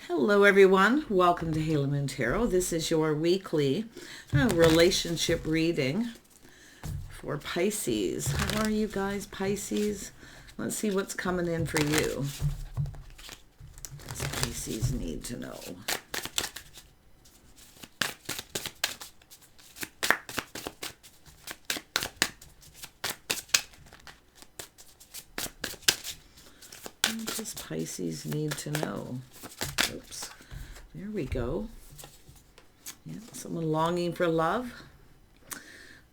Hello everyone, welcome to Halo Moon Tarot. This is your weekly relationship reading for Pisces. How are you guys, Pisces? Let's see what's coming in for you. What does Pisces need to know? What does Pisces need to know? Oops. There we go. Yeah, someone longing for love.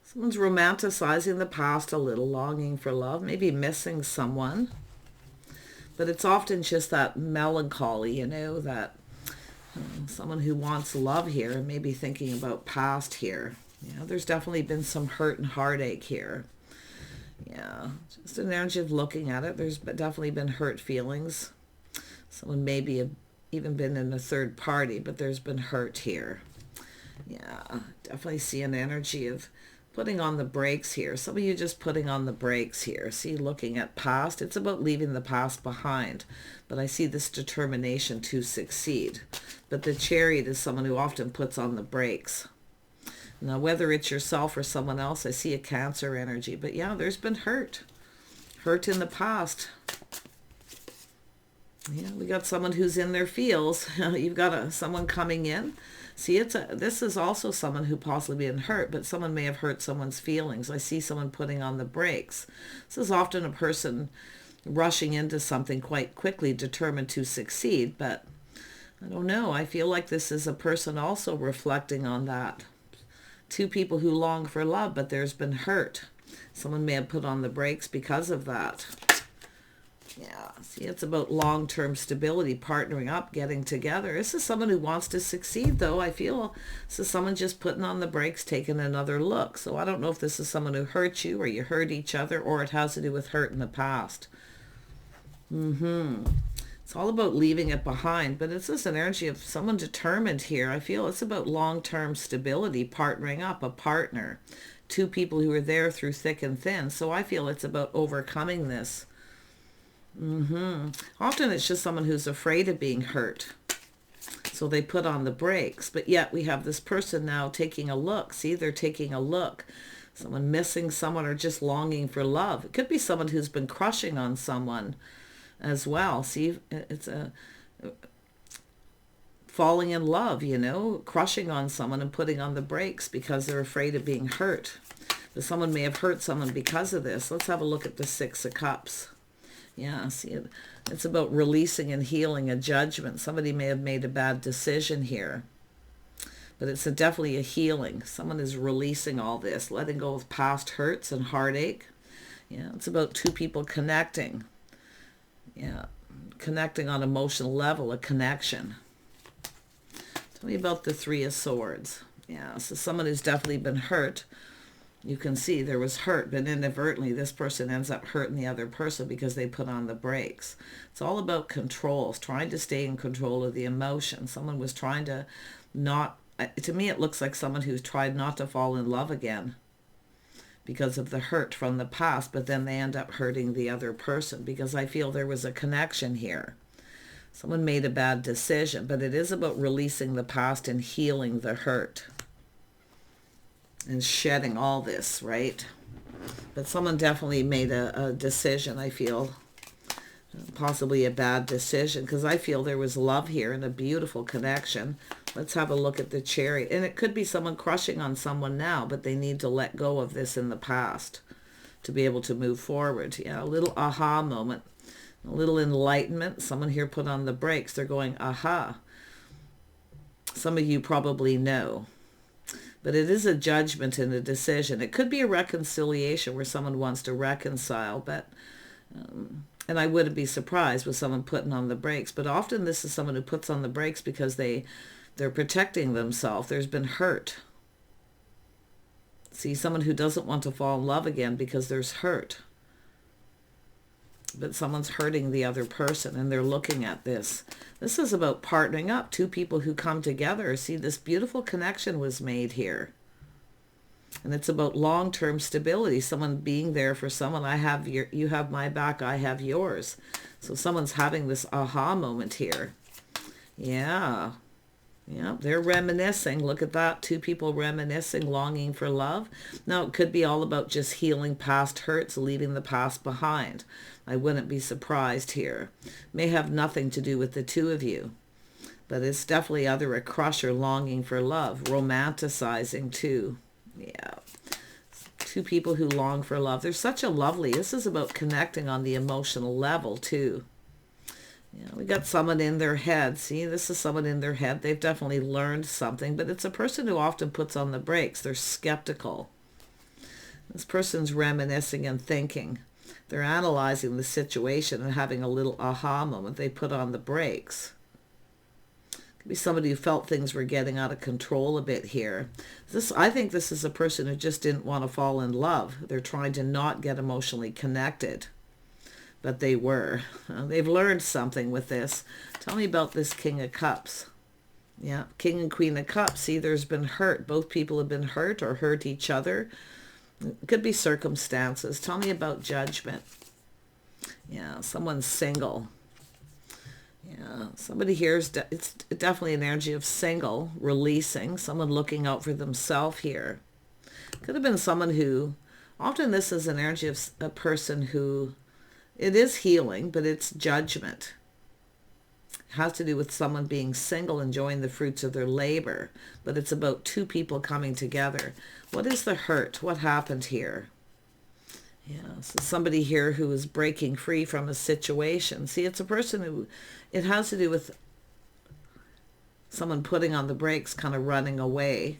Someone's romanticizing the past a little, longing for love, maybe missing someone. But it's often just that melancholy, that someone who wants love here and maybe thinking about past here. There's definitely been some hurt and heartache here. Yeah, just an energy of looking at it. There's definitely been hurt feelings. Someone maybe even been in a third party, but there's been hurt here. Yeah, definitely see an energy of putting on the brakes here. Some of you just putting on the brakes here. See, looking at past. It's about leaving the past behind. But I see this determination to succeed. But the Chariot is someone who often puts on the brakes. Now, whether it's yourself or someone else, I see a Cancer energy. But yeah, there's been hurt. Hurt in the past. Yeah, we got someone who's in their feels. You've got someone coming in. See, this is also someone who possibly been hurt, but someone may have hurt someone's feelings. I see someone putting on the brakes. This is often a person rushing into something quite quickly, determined to succeed, but I don't know. I feel like this is a person also reflecting on that. Two people who long for love, but there's been hurt. Someone may have put on the brakes because of that. Yeah, see, it's about long-term stability, partnering up, getting together. This is someone who wants to succeed, though. I feel this is someone just putting on the brakes, taking another look. So I don't know if this is someone who hurt you or you hurt each other, or it has to do with hurt in the past. It's all about leaving it behind, but it's just an energy of someone determined here. I feel it's about long-term stability, partnering up, a partner. Two people who are there through thick and thin. So I feel it's about overcoming this. Often it's just someone who's afraid of being hurt. So they put on the brakes. But yet we have this person now taking a look. See, they're taking a look. Someone missing someone or just longing for love. It could be someone who's been crushing on someone as well. See, it's a falling in love, crushing on someone and putting on the brakes because they're afraid of being hurt. But someone may have hurt someone because of this. Let's have a look at the Six of Cups. Yeah, see, it's about releasing and healing a judgment. Somebody may have made a bad decision here. But it's definitely a healing. Someone is releasing all this, letting go of past hurts and heartache. Yeah, it's about two people connecting. Yeah, connecting on emotional level, a connection. Tell me about the Three of Swords. Yeah, so someone who's definitely been hurt. You can see there was hurt, but inadvertently this person ends up hurting the other person because they put on the brakes. It's all about controls, trying to stay in control of the emotion. Someone was trying to not, to me it looks like someone who's tried not to fall in love again because of the hurt from the past, but then they end up hurting the other person because I feel there was a connection here. Someone made a bad decision, but it is about releasing the past and healing the hurt. And shedding all this, right? But someone definitely made a decision, I feel. Possibly a bad decision, because I feel there was love here and a beautiful connection. Let's have a look at the Chariot. And it could be someone crushing on someone now, but they need to let go of this in the past to be able to move forward. Yeah, a little aha moment, a little enlightenment. Someone here put on the brakes. They're going, aha. Some of you probably know. But it is a judgment and a decision. It could be a reconciliation where someone wants to reconcile, but and I wouldn't be surprised with someone putting on the brakes. But often this is someone who puts on the brakes because they're protecting themselves. There's been hurt. See, someone who doesn't want to fall in love again because there's hurt. But someone's hurting the other person and they're looking at this. This is about partnering up. Two people who come together. See, this beautiful connection was made here. And it's about long-term stability. Someone being there for someone. You have my back, I have yours. So someone's having this aha moment here. Yeah. Yeah, they're reminiscing. Look at that. Two people reminiscing, longing for love. Now, it could be all about just healing past hurts, leaving the past behind. I wouldn't be surprised here. May have nothing to do with the two of you, but it's definitely either a crush or longing for love, romanticizing too. Yeah. Two people who long for love. They're such a lovely, this is about connecting on the emotional level too. Yeah, we got someone in their head. See, this is someone in their head. They've definitely learned something, but it's a person who often puts on the brakes. They're skeptical. This person's reminiscing and thinking. They're analyzing the situation and having a little aha moment. They put on the brakes. Could be somebody who felt things were getting out of control a bit here. I think this is a person who just didn't want to fall in love. They're trying to not get emotionally connected. But they were. They've learned something with this. Tell me about this King of Cups. Yeah, King and Queen of Cups. See, there's been hurt. Both people have been hurt or hurt each other. It could be circumstances. Tell me about judgment. Yeah, someone's single. Yeah, somebody here it's definitely an energy of single, releasing, someone looking out for themselves here. Could have been someone who, often this is an energy of a person who, it is healing, but it's judgment. It has to do with someone being single, enjoying the fruits of their labor, but it's about two people coming together. What is the hurt? What happened here? Yeah, so somebody here who is breaking free from a situation. See, it's a person who, it has to do with someone putting on the brakes, kind of running away.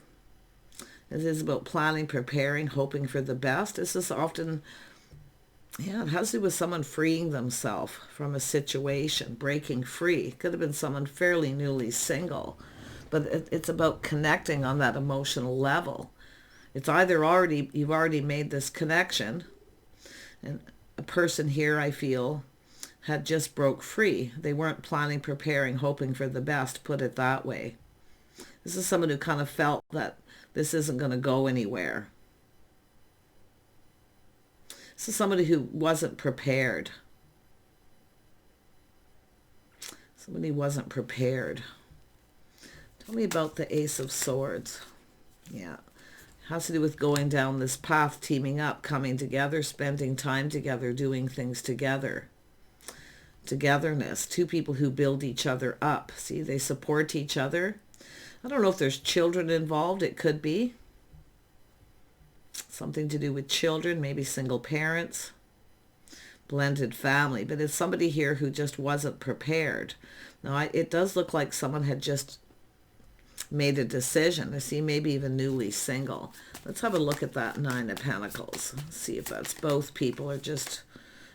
It is about planning, preparing, hoping for the best. This is often, yeah, it has to do with someone freeing themselves from a situation, breaking free. It could have been someone fairly newly single, but it's about connecting on that emotional level. It's either you've already made this connection, and a person here, I feel, had just broke free. They weren't planning, preparing, hoping for the best, put it that way. This is someone who kind of felt that this isn't going to go anywhere. This is somebody who wasn't prepared. Somebody wasn't prepared. Tell me about the Ace of Swords. Yeah. Has to do with going down this path, teaming up, coming together, spending time together, doing things together. Togetherness. Two people who build each other up. See, they support each other. I don't know if there's children involved. It could be. Something to do with children, maybe single parents, blended family. But it's somebody here who just wasn't prepared. Now, it does look like someone had just made a decision. I see maybe even newly single. Let's have a look at that Nine of Pentacles. See if that's both people or just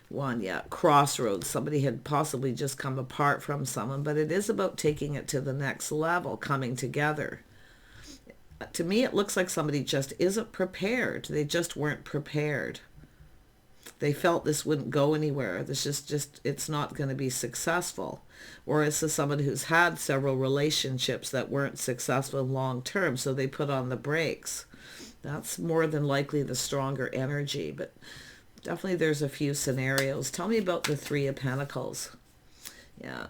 one. Yeah, crossroads. Somebody had possibly just come apart from someone, but it is about taking it to the next level, coming together. To me, it looks like somebody just isn't prepared. They just weren't prepared. They felt this wouldn't go anywhere. This just it's not going to be successful. Or this is someone who's had several relationships that weren't successful long term, so they put on the brakes. That's more than likely the stronger energy, but definitely there's a few scenarios. Tell me about the Three of Pentacles. Yeah.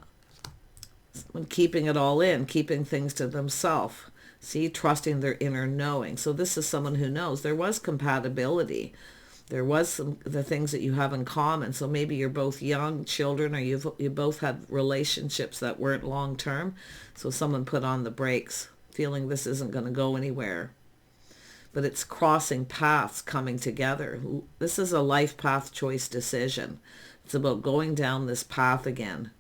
Someone keeping it all in, keeping things to themselves. See, trusting their inner knowing. So this is someone who knows. There was compatibility. There was the things that you have in common. So maybe you're both young children, or you both had relationships that weren't long term. So someone put on the brakes, feeling this isn't going to go anywhere. But it's crossing paths, coming together. This is a life path choice decision. It's about going down this path again.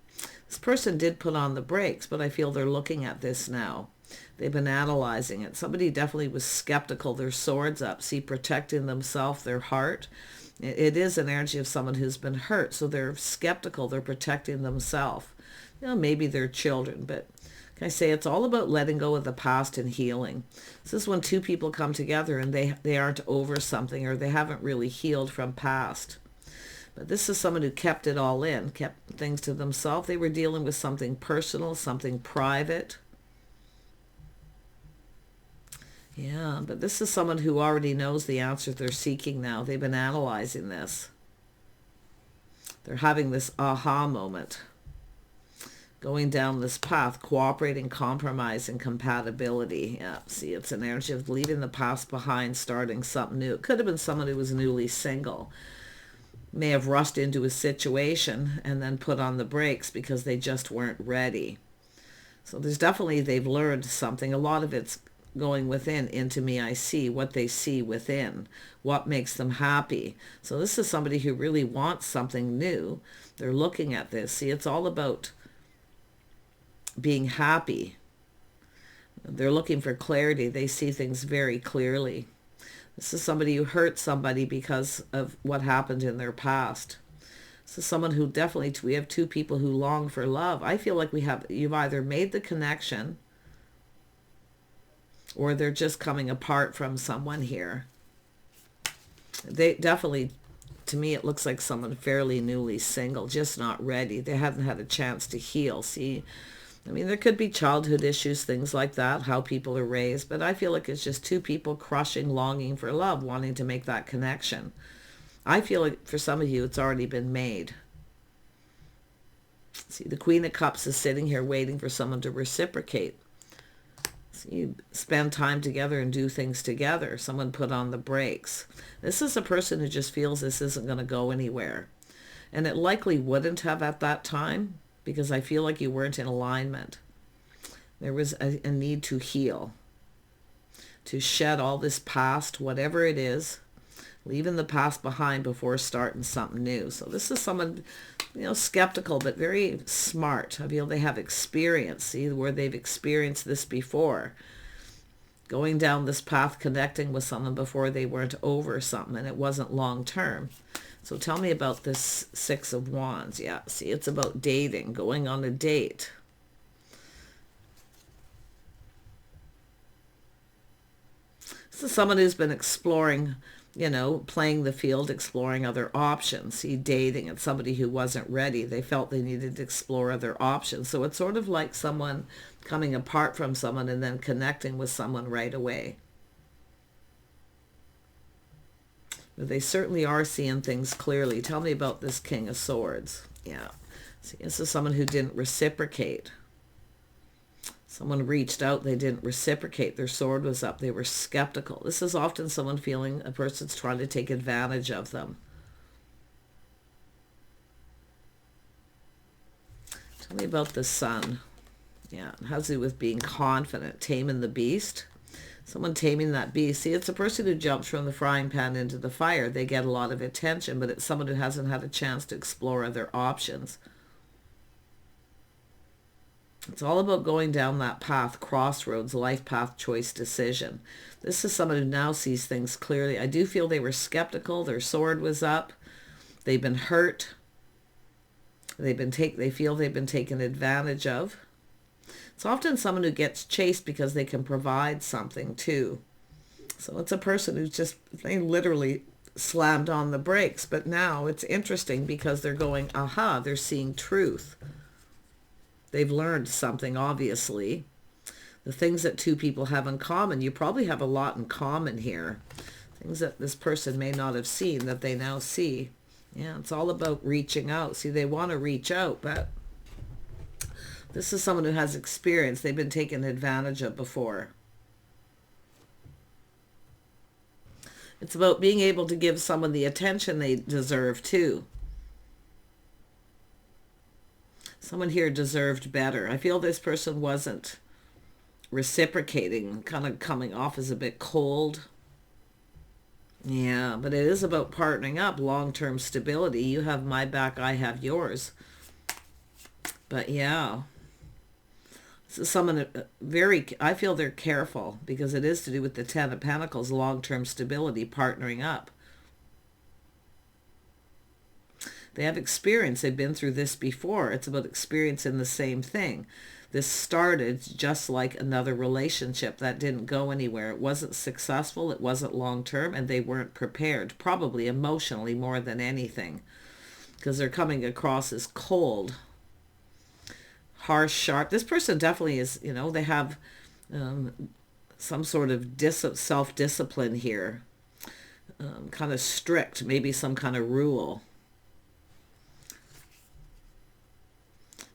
This person did put on the brakes, but I feel they're looking at this now. They've been analyzing it. Somebody definitely was skeptical. Their swords up. See, protecting themselves, their heart. It is an energy of someone who's been hurt. So they're skeptical. They're protecting themselves. You know, maybe they're children. But can I say it's all about letting go of the past and healing. This is when two people come together and they aren't over something, or they haven't really healed from past. But this is someone who kept it all in, kept things to themselves. They were dealing with something personal, something private. Yeah, but this is someone who already knows the answer they're seeking now. They've been analyzing this. They're having this aha moment. Going down this path, cooperating, compromise, and compatibility. Yeah, see, it's an energy of leaving the past behind, starting something new. It could have been someone who was newly single. May have rushed into a situation and then put on the brakes because they just weren't ready. So there's definitely, they've learned something. A lot of it's going within. Into me I see, what they see within, what makes them happy. So this is somebody who really wants something new. They're looking at this. See, it's all about being happy. They're looking for clarity. They see things very clearly. This is somebody who hurt somebody because of what happened in their past. This is someone who definitely, we have two people who long for love. I feel like you've either made the connection or they're just coming apart from someone here. They definitely, to me, it looks like someone fairly newly single, just not ready. They haven't had a chance to heal. See, I mean, there could be childhood issues, things like that, how people are raised, but I feel like it's just two people crushing, longing for love, wanting to make that connection. I feel like for some of you, it's already been made. See, the Queen of Cups is sitting here waiting for someone to reciprocate. So you spend time together and do things together. Someone put on the brakes. This is a person who just feels this isn't going to go anywhere. And it likely wouldn't have at that time, because I feel like you weren't in alignment. There was a need to heal, to shed all this past, whatever it is, leaving the past behind before starting something new. So this is someone, skeptical, but very smart. I feel they have experience, see, where they've experienced this before. Going down this path, connecting with someone before they weren't over something and it wasn't long term. So tell me about this Six of Wands. Yeah, see, it's about dating, going on a date. This is someone who's been exploring, playing the field, exploring other options. See, dating, and somebody who wasn't ready. They felt they needed to explore other options. So it's sort of like someone coming apart from someone and then connecting with someone right away. They certainly are seeing things clearly. Tell me about this King of Swords. Yeah. See, this is someone who didn't reciprocate. Someone reached out, they didn't reciprocate. Their sword was up. They were skeptical. This is often someone feeling a person's trying to take advantage of them. Tell me about the Sun. Yeah, it has to do with being confident, taming the beast. Someone taming that beast. See, it's a person who jumps from the frying pan into the fire. They get a lot of attention, but it's someone who hasn't had a chance to explore other options. It's all about going down that path, crossroads, life path, choice, decision. This is someone who now sees things clearly. I do feel they were skeptical. Their sword was up. They've been hurt. They feel they've been taken advantage of. It's often someone who gets chased because they can provide something too. So it's a person who's they literally slammed on the brakes. But now it's interesting because they're going, aha, they're seeing truth. They've learned something, obviously. The things that two people have in common, you probably have a lot in common here. Things that this person may not have seen that they now see. Yeah, it's all about reaching out. See, they want to reach out, but this is someone who has experience. They've been taken advantage of before. It's about being able to give someone the attention they deserve too. Someone here deserved better. I feel this person wasn't reciprocating, kind of coming off as a bit cold. Yeah, but it is about partnering up, long-term stability. You have my back, I have yours. But yeah, this is someone I feel they're careful because it is to do with the Ten of Pentacles, long-term stability, partnering up. They have experience. They've been through this before. It's about experiencing the same thing. This started just like another relationship that didn't go anywhere. It wasn't successful. It wasn't long-term, and they weren't prepared, probably emotionally more than anything, because they're coming across as cold, harsh, sharp. This person definitely is, they have some sort of self-discipline here, kind of strict, maybe some kind of rule.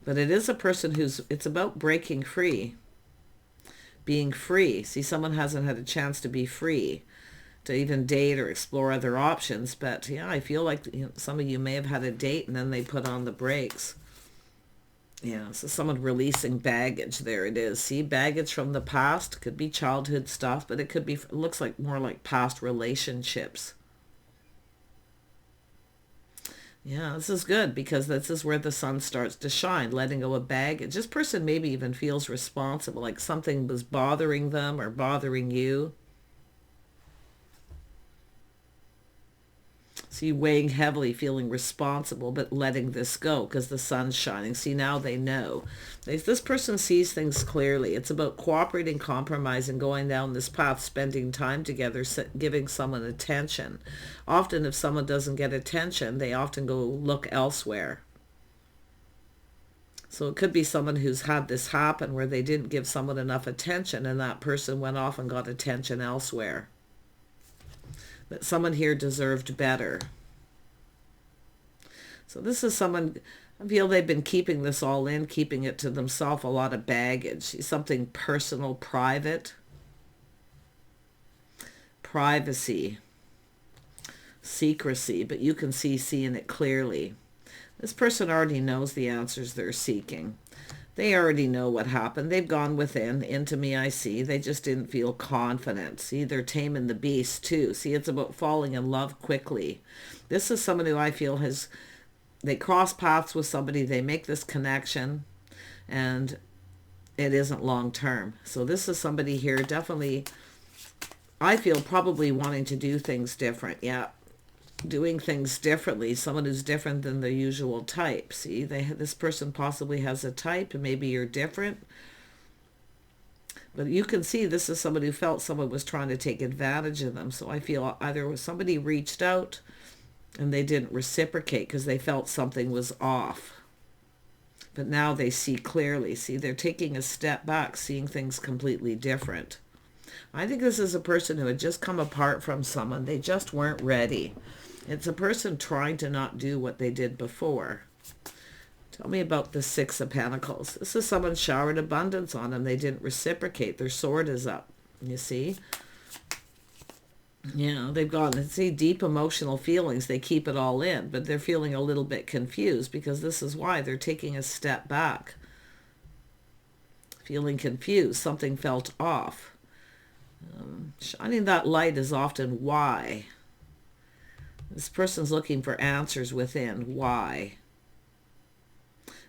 But it is a person it's about breaking free, being free. See, someone hasn't had a chance to be free, to even date or explore other options. But yeah, I feel like some of you may have had a date and then they put on the brakes. Yeah, so someone releasing baggage. There it is. See, baggage from the past. Could be childhood stuff, but it could be, it looks like more like past relationships. Yeah, this is good because this is where the sun starts to shine, letting go of baggage. This person maybe even feels responsible, like something was bothering them or bothering you. So you weighing heavily, feeling responsible, but letting this go because the sun's shining. See, now they know. This person sees things clearly. It's about cooperating, compromising, going down this path, spending time together, giving someone attention. Often if someone doesn't get attention, they often go look elsewhere. So it could be someone who's had this happen where they didn't give someone enough attention and that person went off and got attention elsewhere. But someone here deserved better. So this is someone, I feel they've been keeping this all in, keeping it to themselves, a lot of baggage. Something personal, private. Privacy. Secrecy, but you can seeing it clearly. This person already knows the answers they're seeking. They already know what happened. They've gone within, into me I see. They just didn't feel confident. See, they're taming the beast too. See, it's about falling in love quickly. This is someone who I feel they cross paths with somebody, they make this connection, and it isn't long term. So this is somebody here definitely, I feel, probably wanting to do things different. Yeah. Doing things differently, someone who's different than their usual type. See, this person possibly has a type and maybe you're different. But you can see this is somebody who felt someone was trying to take advantage of them. So I feel either somebody reached out and they didn't reciprocate because they felt something was off. But now they see clearly. See, they're taking a step back, seeing things completely different. I think this is a person who had just come apart from someone. They just weren't ready. It's a person trying to not do what they did before. Tell me about the Six of Pentacles. This is someone showered abundance on them. They didn't reciprocate. Their sword is up. You see? Yeah, they've gotten, see, deep emotional feelings. They keep it all in, but they're feeling a little bit confused because this is why they're taking a step back. Feeling confused. Something felt off. Shining that light is often why. This person's looking for answers within. Why?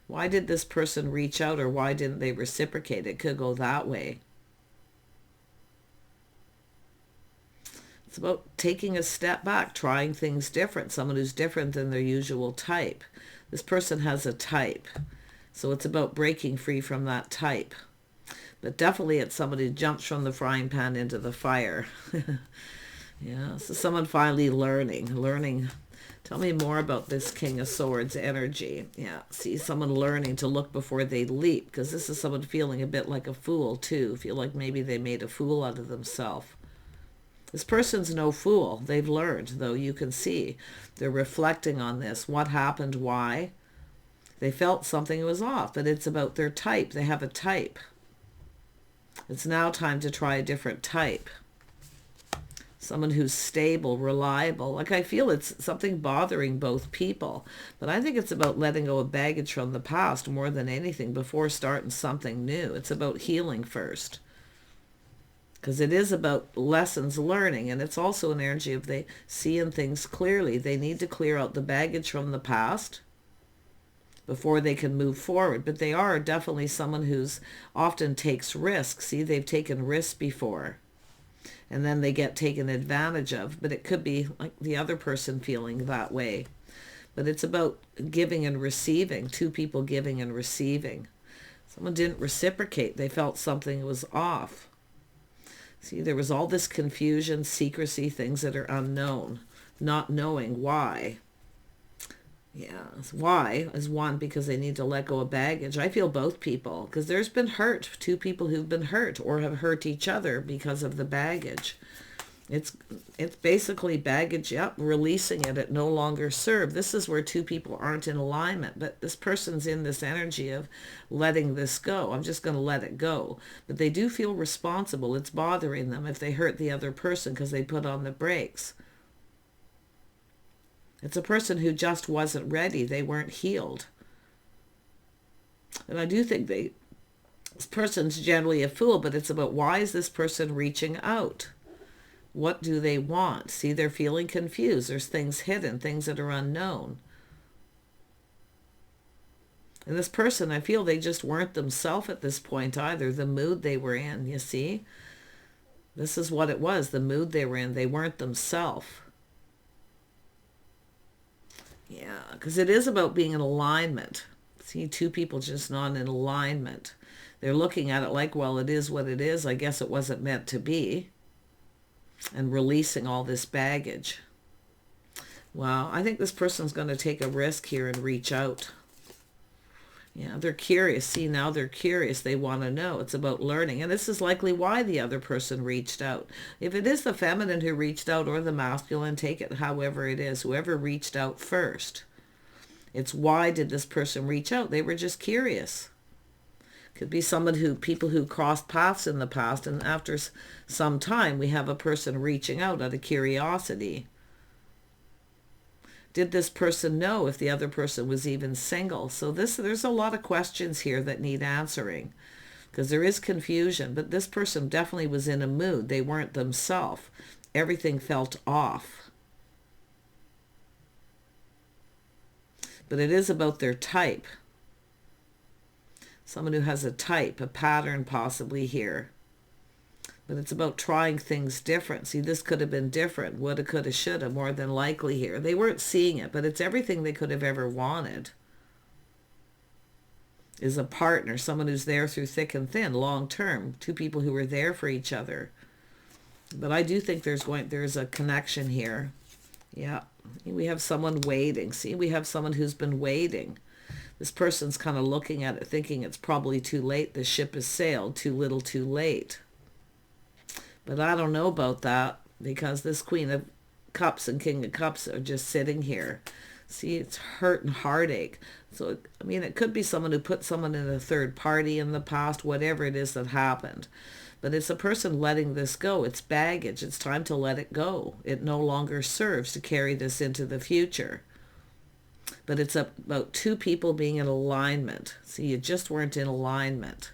Why did this person reach out, or why didn't they reciprocate? It could go that way. It's about taking a step back, trying things different. Someone who's different than their usual type. This person has a type. So it's about breaking free from that type. But definitely it's somebody who jumps from the frying pan into the fire. Yeah, so someone finally learning. Tell me more about this King of Swords energy. Yeah, see, someone learning to look before they leap, because this is someone feeling a bit like a fool too. Feel like maybe they made a fool out of themselves. This person's no fool. They've learned, though. You can see they're reflecting on this. What happened? Why? They felt something was off, but it's about their type. They have a type. It's now time to try a different type. Someone who's stable, reliable. Like, I feel it's something bothering both people. But I think it's about letting go of baggage from the past more than anything before starting something new. It's about healing first. Because it is about lessons learning. And it's also an energy of they seeing things clearly. They need to clear out the baggage from the past before they can move forward. But they are definitely someone who's often takes risks. See, they've taken risks before. And then they get taken advantage of. But it could be like the other person feeling that way. But it's about giving and receiving. Two people giving and receiving. Someone didn't reciprocate. They felt something was off. See, there was all this confusion, secrecy, things that are unknown. Not knowing why. Yeah, why is one, because they need to let go of baggage. I feel both people, because there's been hurt. Two people who've been hurt or have hurt each other because of the baggage. It's basically baggage, yep, releasing it. It no longer served. This is where two people aren't in alignment, but this person's in this energy of letting this go. I'm just going to let it go. But they do feel responsible. It's bothering them if they hurt the other person because they put on the brakes. It's a person who just wasn't ready. They weren't healed. And I do think this person's generally a fool, but it's about why is this person reaching out? What do they want? See, they're feeling confused. There's things hidden, things that are unknown. And this person, I feel they just weren't themselves at this point either. The mood they were in, you see? This is what it was, the mood they were in. They weren't themselves. Yeah, because it is about being in alignment. See, two people just not in alignment. They're looking at it like, well, it is what it is. I guess it wasn't meant to be. And releasing all this baggage. Wow, I think this person's going to take a risk here and reach out. Yeah, they're curious. See, now they're curious. They want to know. It's about learning. And this is likely why the other person reached out. If it is the feminine who reached out or the masculine, take it however it is. Whoever reached out first. It's why did this person reach out? They were just curious. Could be people who crossed paths in the past, and after some time we have a person reaching out out of curiosity. Did this person know if the other person was even single? So there's a lot of questions here that need answering, because there is confusion, but this person definitely was in a mood. They weren't themselves. Everything felt off. But it is about their type. Someone who has a type, a pattern possibly here. But it's about trying things different. See, this could have been different. Woulda, coulda, shoulda, more than likely here. They weren't seeing it, but it's everything they could have ever wanted. Is a partner, someone who's there through thick and thin, long term. Two people who were there for each other. But I do think there's a connection here. Yeah. We have someone waiting. See, we have someone who's been waiting. This person's kind of looking at it, thinking it's probably too late. The ship has sailed. Too little, too late. But I don't know about that, because this Queen of Cups and King of Cups are just sitting here. See, it's hurt and heartache. So, I mean, it could be someone who put someone in a third party in the past, whatever it is that happened. But it's a person letting this go. It's baggage. It's time to let it go. It no longer serves to carry this into the future. But it's about two people being in alignment. See, you just weren't in alignment.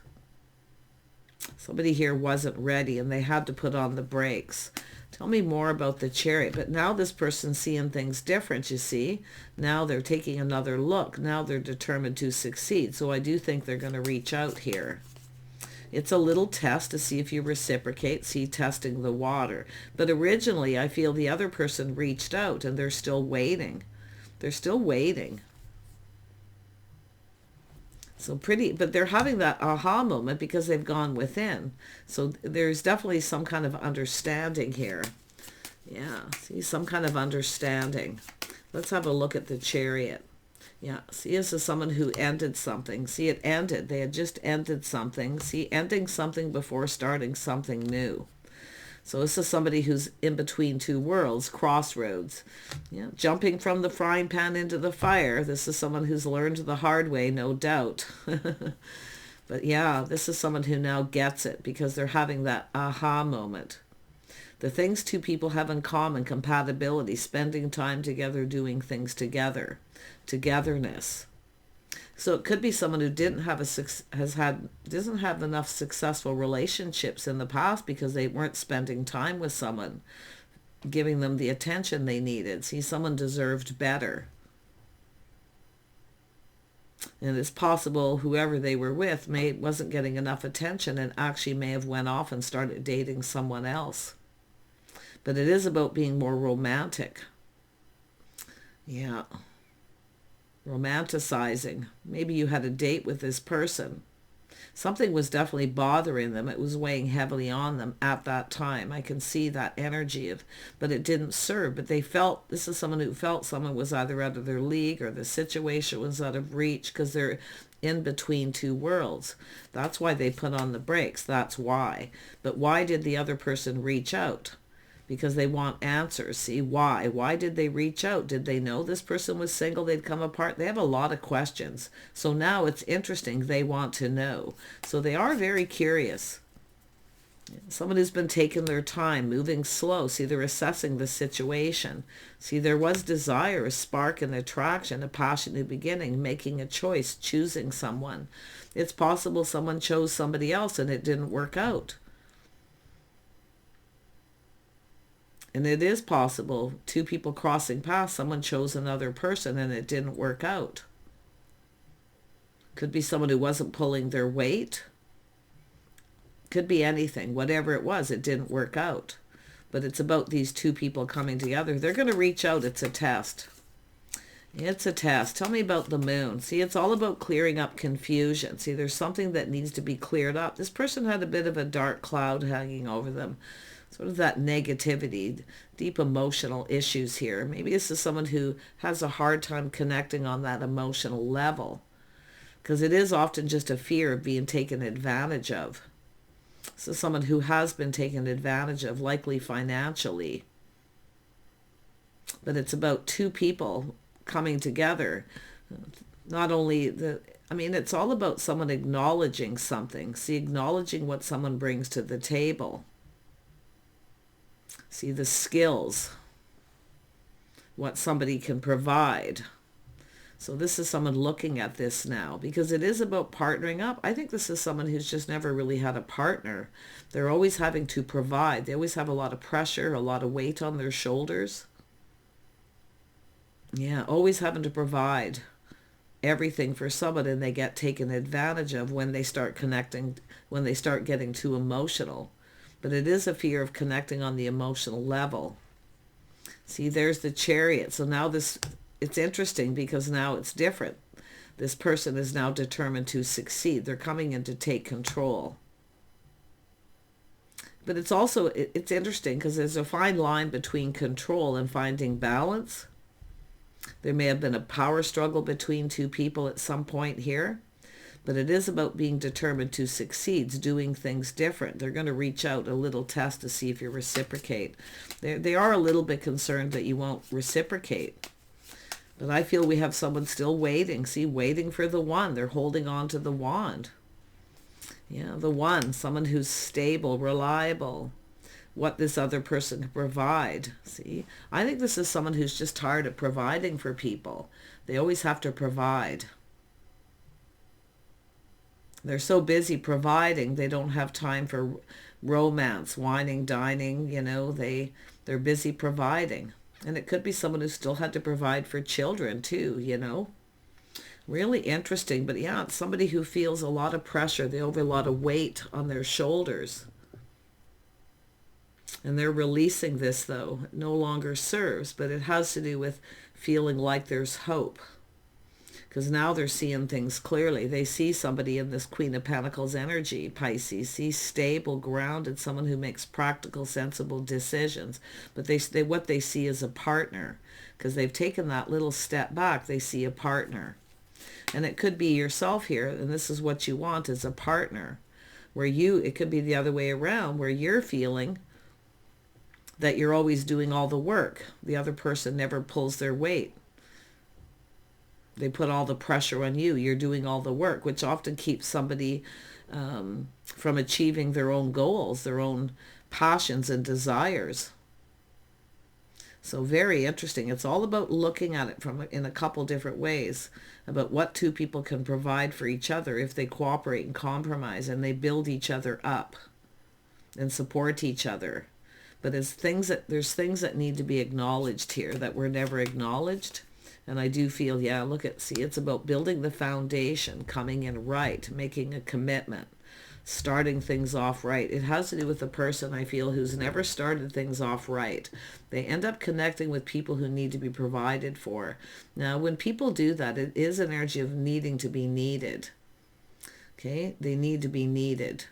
Somebody here wasn't ready and they had to put on the brakes. Tell me more about the Chariot. But now this person's seeing things different, you see. Now they're taking another look. Now they're determined to succeed. So I do think they're going to reach out here. It's a little test to see if you reciprocate, see, testing the water. But originally, I feel the other person reached out and they're still waiting. They're still waiting. So but they're having that aha moment because they've gone within. So there's definitely some kind of understanding here. Yeah, see, some kind of understanding. Let's have a look at the Chariot. Yeah, see, this is someone who ended something. See, it ended. They had just ended something. See, ending something before starting something new. So this is somebody who's in between two worlds, crossroads. Yeah, jumping from the frying pan into the fire. This is someone who's learned the hard way, no doubt. But yeah, this is someone who now gets it because they're having that aha moment. The things two people have in common, compatibility, spending time together, doing things together, togetherness. So it could be someone who doesn't have enough successful relationships in the past because they weren't spending time with someone, giving them the attention they needed. See, someone deserved better. And it's possible whoever they were with wasn't getting enough attention and actually may have went off and started dating someone else. But it is about being more romantic. Yeah. Romanticizing. Maybe you had a date with this person. Something was definitely bothering them. It was weighing heavily on them at that time. I can see that energy but it didn't serve. But this is someone who felt someone was either out of their league or the situation was out of reach because they're in between two worlds. That's why they put on the brakes. That's why. But why did the other person reach out? because they want answers. See, why? Why did they reach out? Did they know this person was single? They'd come apart. They have a lot of questions. So now it's interesting. They want to know. So they are very curious. Someone who's been taking their time, moving slow. See, they're assessing the situation. See, there was desire, a spark, an attraction, a passionate beginning, making a choice, choosing someone. It's possible someone chose somebody else and it didn't work out. And it is possible, two people crossing paths, someone chose another person and it didn't work out. Could be someone who wasn't pulling their weight. Could be anything. Whatever it was, it didn't work out. But it's about these two people coming together. They're going to reach out. It's a test. It's a test. Tell me about the moon. See, it's all about clearing up confusion. See, there's something that needs to be cleared up. This person had a bit of a dark cloud hanging over them. Sort of that negativity, deep emotional issues here. Maybe this is someone who has a hard time connecting on that emotional level, because it is often just a fear of being taken advantage of. So someone who has been taken advantage of, likely financially. But it's about two people coming together. Not only it's all about someone acknowledging something. See, acknowledging what someone brings to the table. See, the skills, what somebody can provide. So this is someone looking at this now, because it is about partnering up. I think this is someone who's just never really had a partner. They're always having to provide. They always have a lot of pressure, a lot of weight on their shoulders. Yeah, always having to provide everything for someone, and they get taken advantage of when they start connecting, when they start getting too emotional. But it is a fear of connecting on the emotional level. See, there's the Chariot. So now it's interesting because now it's different. This person is now determined to succeed. They're coming in to take control. But it's also, it's interesting because there's a fine line between control and finding balance. There may have been a power struggle between two people at some point here. But it is about being determined to succeed, doing things different. They're going to reach out, a little test to see if you reciprocate. They are a little bit concerned that you won't reciprocate. But I feel we have someone still waiting. See, waiting for the one. They're holding on to the wand. Yeah, the one. Someone who's stable, reliable. What this other person can provide. See, I think this is someone who's just tired of providing for people. They always have to provide. They're so busy providing, they don't have time for romance, wining, dining, they're busy providing. And it could be someone who still had to provide for children too, Really interesting. But yeah, it's somebody who feels a lot of pressure. They have a lot of weight on their shoulders. And they're releasing this, though. It no longer serves, but it has to do with feeling like there's hope. Because now they're seeing things clearly. They see somebody in this Queen of Pentacles energy, Pisces. See, stable, grounded, someone who makes practical, sensible decisions. But what they see is a partner. Because they've taken that little step back, they see a partner. And it could be yourself here, and this is what you want, is a partner. It could be the other way around, where you're feeling that you're always doing all the work. The other person never pulls their weight. They put all the pressure on you. You're doing all the work, which often keeps somebody from achieving their own goals, their own passions and desires. So very interesting. It's all about looking at it in a couple different ways, about what two people can provide for each other if they cooperate and compromise and they build each other up and support each other. But there's things that need to be acknowledged here that were never acknowledged. And I do feel, it's about building the foundation, coming in right, making a commitment, starting things off right. It has to do with the person, I feel, who's never started things off right. They end up connecting with people who need to be provided for. Now, when people do that, it is an energy of needing to be needed. Okay? They need to be needed.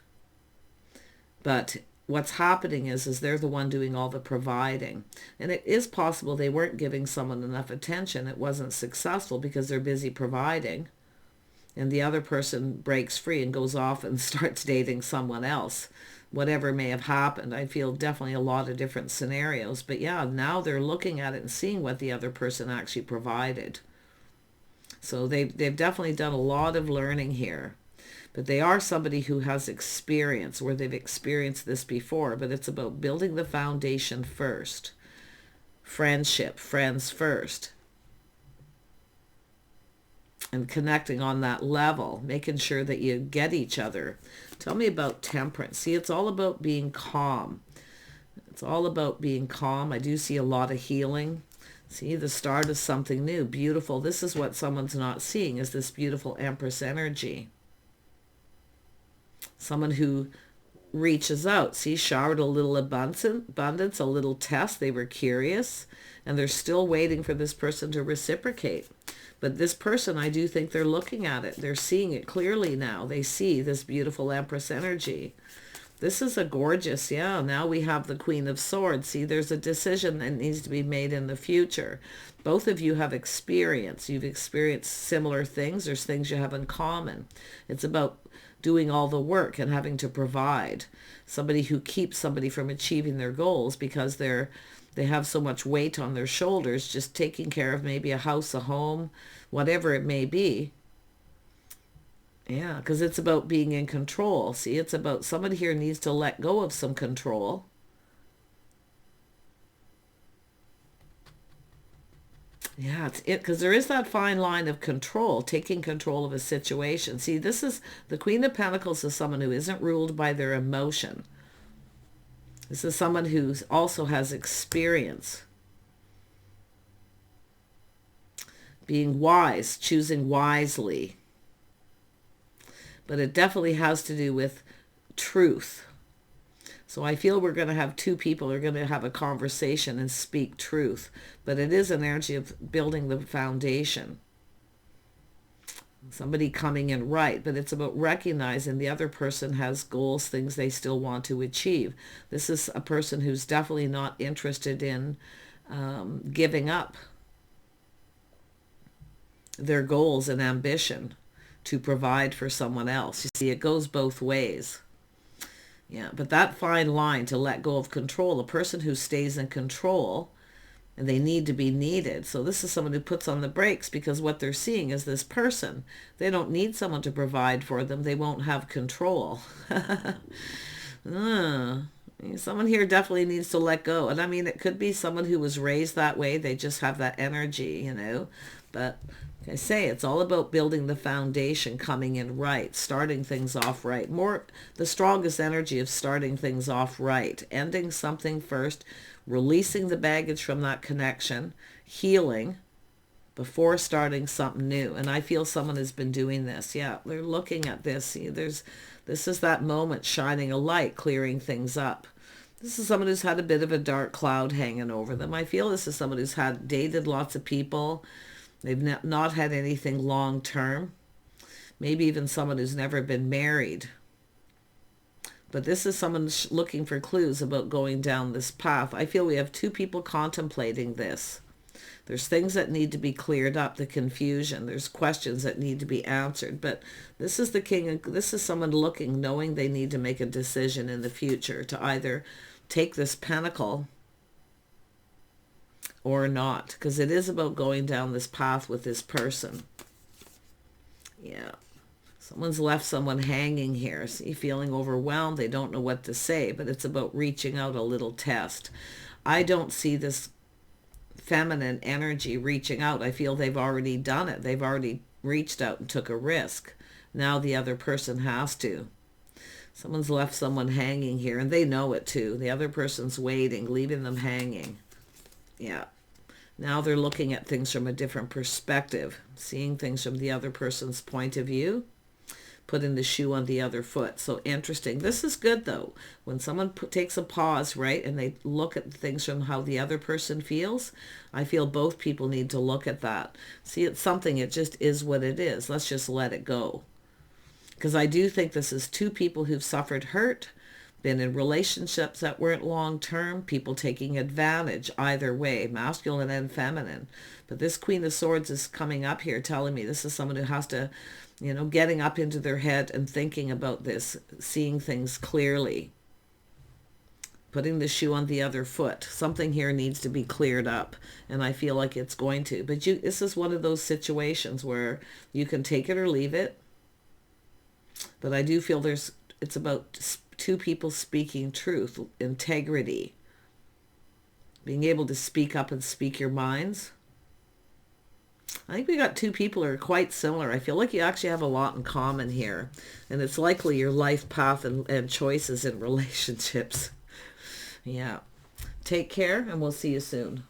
But what's happening is they're the one doing all the providing. And it is possible they weren't giving someone enough attention. It wasn't successful because they're busy providing. and the other person breaks free and goes off and starts dating someone else. Whatever may have happened, I feel definitely a lot of different scenarios. But yeah, now they're looking at it and seeing what the other person actually provided. So they've definitely done a lot of learning here. But they are somebody who has experience, where they've experienced this before. But it's about building the foundation first. Friendship, friends first. And connecting on that level, making sure that you get each other. Tell me about temperance. See, it's all about being calm. It's all about being calm. I do see a lot of healing. See, the start of something new. Beautiful. This is what someone's not seeing, is this beautiful Empress energy. Someone who reaches out. See, showered a little abundance, a little test. They were curious, and they're still waiting for this person to reciprocate. But this person, I do think they're looking at it. They're seeing it clearly now. They see this beautiful Empress energy. This is a gorgeous, yeah, now we have the Queen of Swords. See, there's a decision that needs to be made in the future. Both of you have experience. You've experienced similar things. There's things you have in common. It's about doing all the work and having to provide. Somebody who keeps somebody from achieving their goals because they have so much weight on their shoulders, just taking care of maybe a house, a home, whatever it may be. Yeah, because it's about being in control. See, it's about somebody here needs to let go of some control. Yeah, it's it, because there is that fine line of control, taking control of a situation. See, this is the Queen of Pentacles is someone who isn't ruled by their emotion. This is someone who also has experience. Being wise, choosing wisely. But it definitely has to do with truth. So I feel we're going to have two people who are going to have a conversation and speak truth. But it is an energy of building the foundation. Somebody coming in right, but it's about recognizing the other person has goals, things they still want to achieve. This is a person who's definitely not interested in giving up their goals and ambition to provide for someone else. You see, it goes both ways. Yeah, but that fine line to let go of control, a person who stays in control, and they need to be needed. So this is someone who puts on the brakes because what they're seeing is this person. They don't need someone to provide for them. They won't have control. Someone here definitely needs to let go. And I mean, it could be someone who was raised that way. They just have that energy, you know. But like I say, it's all about building the foundation, coming in right, starting things off right. More the strongest energy of starting things off right, ending something first, releasing the baggage from that connection, healing before starting something new. And I feel someone has been doing this. Yeah, they're looking at this. See, this is that moment, shining a light, clearing things up. This is someone who's had a bit of a dark cloud hanging over them. I feel this is someone who's dated lots of people. They've not had anything long term. Maybe even someone who's never been married. But this is someone looking for clues about going down this path. I feel we have two people contemplating this. There's things that need to be cleared up, the confusion. There's questions that need to be answered. But this is the king. This is someone looking, knowing they need to make a decision in the future to either take this pentacle or not, because it is about going down this path with this person. Yeah. Someone's left someone hanging here. See, feeling overwhelmed. They don't know what to say, but it's about reaching out a little test. I don't see this feminine energy reaching out. I feel they've already done it. They've already reached out and took a risk. Now the other person has to. Someone's left someone hanging here, and they know it too. The other person's waiting, leaving them hanging. Yeah. Now they're looking at things from a different perspective, seeing things from the other person's point of view, putting the shoe on the other foot. So interesting. This is good, though. When someone takes a pause, right, and they look at things from how the other person feels, I feel both people need to look at that. See, it's something. It just is what it is. Let's just let it go. Because I do think this is two people who've suffered hurt, Been in relationships that weren't long-term, people taking advantage either way, masculine and feminine. But this Queen of Swords is coming up here telling me this is someone who has to, getting up into their head and thinking about this, seeing things clearly, putting the shoe on the other foot. Something here needs to be cleared up, and I feel like it's going to. But this is one of those situations where you can take it or leave it. But I do feel it's about two people speaking truth, integrity, being able to speak up and speak your minds. I think we got two people who are quite similar. I feel like you actually have a lot in common here. And it's likely your life path and choices in relationships. Yeah. Take care, and we'll see you soon.